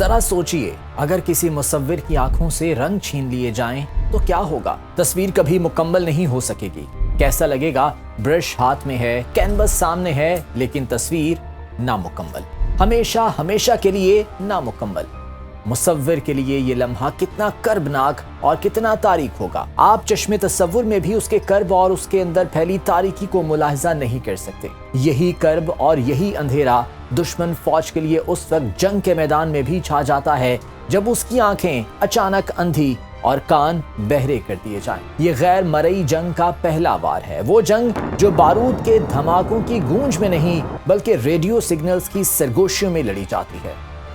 ذرا سوچئے اگر کسی مصور کی آنکھوں سے رنگ چھین لیے جائیں تو کیا ہوگا؟ تصویر کبھی مکمل نہیں ہو سکے گی۔ کیسا لگے گا؟ برش ہاتھ میں ہے، کینوس سامنے ہے، لیکن تصویر نامکمل، ہمیشہ کے لیے نامکمل۔ مصور کے لیے یہ لمحہ کتنا کربناک اور کتنا تاریک ہوگا۔ آپ چشم تصور میں بھی اس کے کرب اور اس کے اندر پھیلی تاریکی کو ملاحظہ نہیں کر سکتے۔ یہی کرب اور یہی اندھیرا دشمن فوج کے لیے اس وقت جنگ کے میدان میں بھی چھا جاتا ہے جب اس کی آنکھیں اچانک اندھی اور کان بہرے کر دیے جائیں۔ یہ غیر مرئی جنگ کا پہلا وار ہے، وہ جنگ جو بارود کے دھماکوں کی گونج میں نہیں بلکہ ریڈیو سگنلز کی سرگوشیوں میں لڑی جاتی ہے۔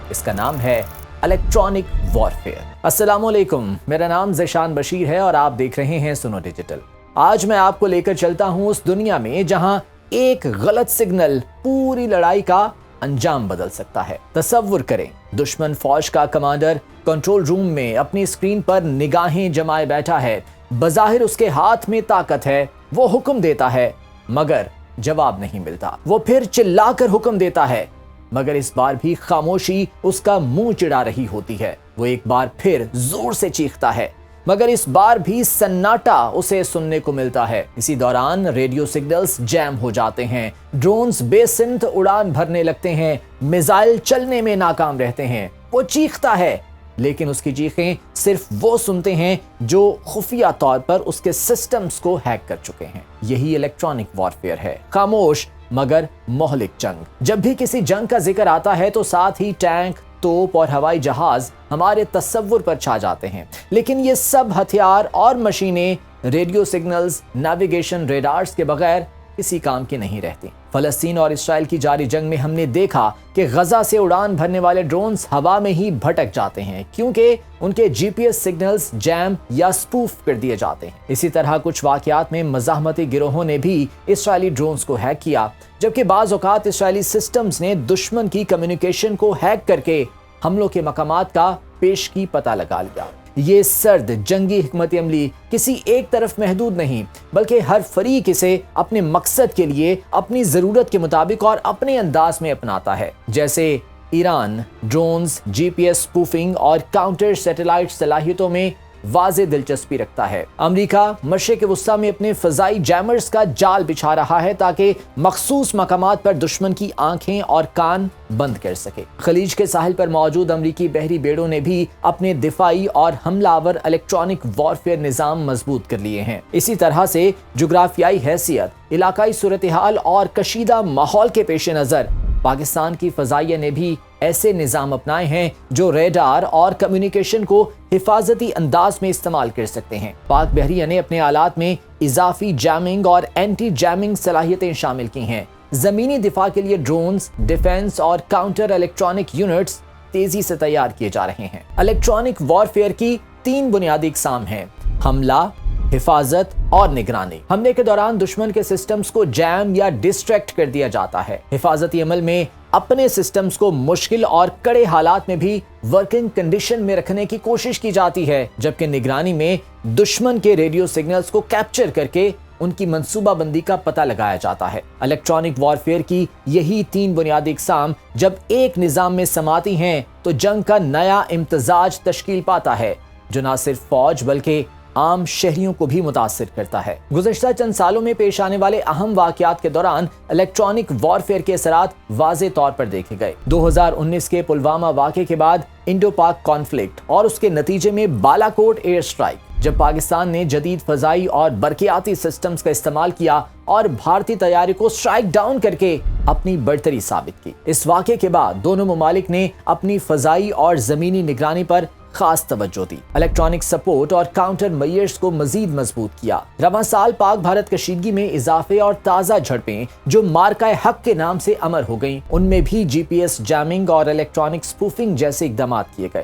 اس کا نام ہے الیکٹرانک وارفیئر۔ السلام علیکم، میرا نام ذیشان بشیر ہے اور آپ دیکھ رہے ہیں سنو ڈیجیٹل۔ آج میں آپ کو لے کر چلتا ہوں اس دنیا میں جہاں ایک غلط سگنل پوری لڑائی کا انجام بدل سکتا ہے۔ تصور کریں، دشمن فوج کا کمانڈر کنٹرول روم میں اپنی اسکرین پر نگاہیں جمائے بیٹھا ہے۔ بظاہر اس کے ہاتھ میں طاقت ہے، وہ حکم دیتا ہے مگر جواب نہیں ملتا۔ وہ پھر چلا کر حکم دیتا ہے مگر اس بار بھی خاموشی اس کا منہ چڑھا رہی ہوتی ہے۔ وہ ایک بار پھر زور سے چیختا ہے مگر اس بار بھی سناٹا اسے سننے کو ملتا ہے۔ اسی دوران ریڈیو سگنلز جیم ہو جاتے ہیں، ڈرونز بے سمت اڑان بھرنے لگتے ہیں، میزائل چلنے میں ناکام رہتے ہیں۔ وہ چیختا ہے لیکن اس کی چیخیں صرف وہ سنتے ہیں جو خفیہ طور پر اس کے سسٹمز کو ہیک کر چکے ہیں۔ یہی الیکٹرانک وارفیئر ہے، خاموش مگر مہلک جنگ۔ جب بھی کسی جنگ کا ذکر آتا ہے تو ساتھ ہی ٹینک، توپ اور ہوائی جہاز ہمارے تصور پر چھا جاتے ہیں، لیکن یہ سب ہتھیار اور مشینیں ریڈیو سگنلز، نیویگیشن ریڈارز کے بغیر کسی کام کی نہیں رہتی۔ فلسطین اور اسرائیل کی جاری جنگ میں ہم نے دیکھا کہ غزہ سے اڑان بھرنے والے ڈرونز ہوا میں ہی بھٹک جاتے ہیں کیونکہ ان کے جی پی ایس سگنلز جیم یا سپوف کر دیے جاتے ہیں۔ اسی طرح کچھ واقعات میں مزاحمتی گروہوں نے بھی اسرائیلی ڈرونز کو ہیک کیا، جبکہ بعض اوقات اسرائیلی سسٹمز نے دشمن کی کمیونیکیشن کو ہیک کر کے حملوں کے مقامات کا پیشگی پتہ لگا لیا۔ یہ سرد جنگی حکمت عملی کسی ایک طرف محدود نہیں بلکہ ہر فریق اسے اپنے مقصد کے لیے اپنی ضرورت کے مطابق اور اپنے انداز میں اپناتا ہے۔ جیسے ایران ڈرونز، جی پی ایس سپوفنگ اور کاؤنٹر سیٹلائٹ صلاحیتوں میں واضح دلچسپی رکھتا ہے۔ امریکہ مشرق وسطیٰ میں اپنے فضائی جیمرز کا جال بچھا رہا ہے تاکہ مخصوص مقامات پر دشمن کی آنکھیں اور کان بند کر سکے۔ خلیج کے ساحل پر موجود امریکی بحری بیڑوں نے بھی اپنے دفاعی اور حملہ آور الیکٹرانک وارفیئر نظام مضبوط کر لیے ہیں۔ اسی طرح سے جغرافیائی حیثیت، علاقائی صورتحال اور کشیدہ ماحول کے پیش نظر پاکستان کی فضائیہ نے بھی ایسے نظام اپنائے ہیں جو ریڈار اور کمیونیکیشن کو حفاظتی انداز میں استعمال کر سکتے ہیں۔ پاک بحریہ نے اپنے آلات میں اضافی جیمنگ اور اینٹی جیمنگ صلاحیتیں شامل کی ہیں۔ زمینی دفاع کے لیے ڈرونز، ڈیفنس اور کاؤنٹر الیکٹرانک یونٹس تیزی سے تیار کیے جا رہے ہیں۔ الیکٹرانک وارفیئر کی 3 بنیادی اقسام ہیں: حملہ، حفاظت اور نگرانی۔ حملے کے دوران دشمن کے سسٹمز کو جیم یا ڈسٹریکٹ کر دیا جاتا ہے۔ حفاظتی عمل میں اپنے سسٹمز کو مشکل اور کڑے حالات میں بھی ورکنگ کنڈیشن میں رکھنے کی کوشش کی جاتی ہے، جبکہ نگرانی میں دشمن کے ریڈیو سگنلز کو کیپچر کر کے ان کی منصوبہ بندی کا پتہ لگایا جاتا ہے۔ الیکٹرانک وارفیئر کی یہی 3 بنیادی اقسام جب ایک نظام میں سماتی ہیں تو جنگ کا نیا امتزاج تشکیل پاتا ہے جو نہ صرف فوج بلکہ عام شہریوں کو بھی متاثر کرتا ہے۔ گزشتہ چند سالوں میں پیش آنے والے اہم واقعات کے دوران الیکٹرانک وارفیئر کے اثرات واضح طور پر دیکھے گئے۔ 2019 کے پلوامہ واقعے کے بعد انڈو پاک کانفلکٹ اور اس کے نتیجے میں بالا کوٹ ایئر سٹرائک، جب پاکستان نے جدید فضائی اور برقیاتی سسٹمز کا استعمال کیا اور بھارتی طیارے کو سٹرائک ڈاؤن کر کے اپنی برتری ثابت کی۔ اس واقعے کے بعد دونوں ممالک نے اپنی فضائی اور زمینی نگرانی پر خاص توجہ دی، الیکٹرانک سپورٹ اور کاؤنٹر میئرز کو مزید مضبوط کیا۔ رواں سال پاک بھارت کشیدگی میں اضافے اور تازہ جھڑپیں جو مارکہ حق کے نام سے امر ہو گئیں، ان میں بھی جی پی ایس جیمنگ اور الیکٹرانک سپوفنگ جیسے اقدامات کیے گئے۔